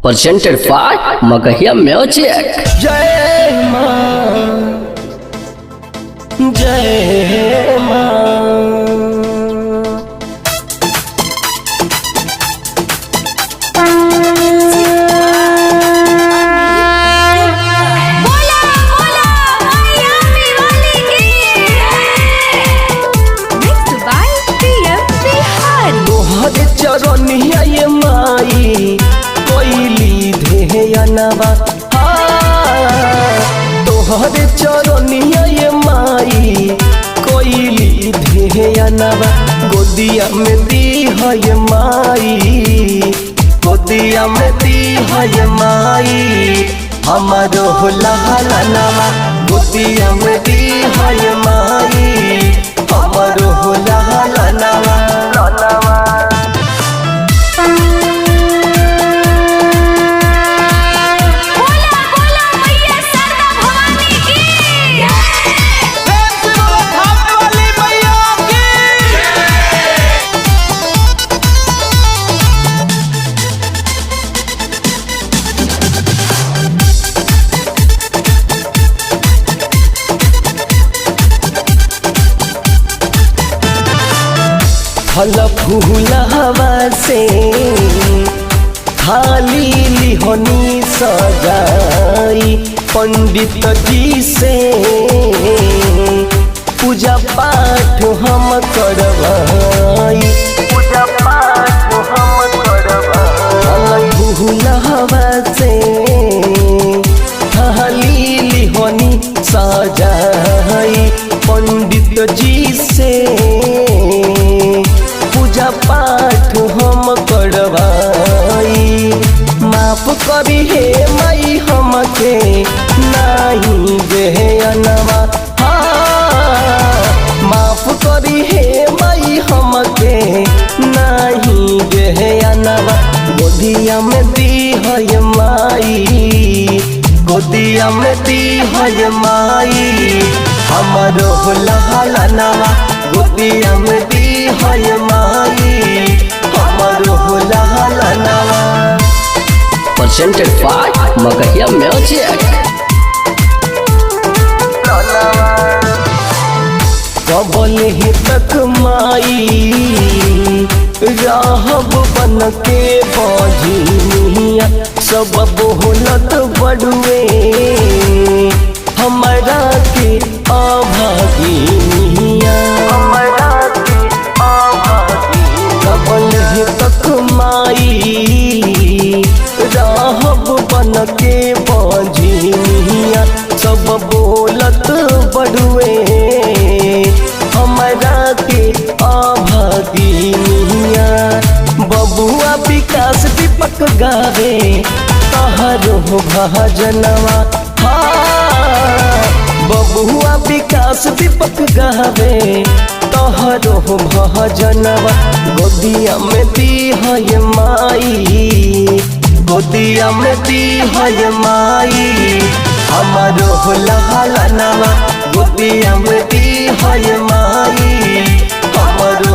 presented by Magahia Music. जय मां जय मां चरनिया ये माई कोइली धेयनवा तोहरे चरनिया ये माई कोइली धेयनवा गोदिया में दी है ये माई गोदिया में दी है ये माई हमारो लहलनवा गोदिया में दी है ये माई हमारो लहलनवा फल फूल हवा से थाली लिहोनी सजाई पंडित जी से पूजा पाठ हम करवाई पूजा पाठ हम करवाई फल फूल हवा से थाली लिहोनी सजाई पंडित जी से पूजा पाठ हम करवाई माफ करी हे माई हमके नहीं बेहनवा माफ करी हे माई हमके नहीं बेहनवा गोदिया में दी है माई गोदिया में दी है माई हमारो लहलनवा गोदिया में दी है माई हमारो लहलनवा Presented by Magahia Music. कबल ही तक माई राहब बन के बजिया सब बोलत बड़ुए हमारा के अभागिनिया कबल ही तक माई राहब बन के बजिया सब बोलत बड़ुए हमारा के अभागिनिया बबुआ विकास दीपक गावे तहरो भजनवा बबुआ विकास दीपक गावे तहरो भजनवा गोदिया में दी है माई गोदिया में दी है माई हमारो लहलनवा गोदिया में दी है माई हमारो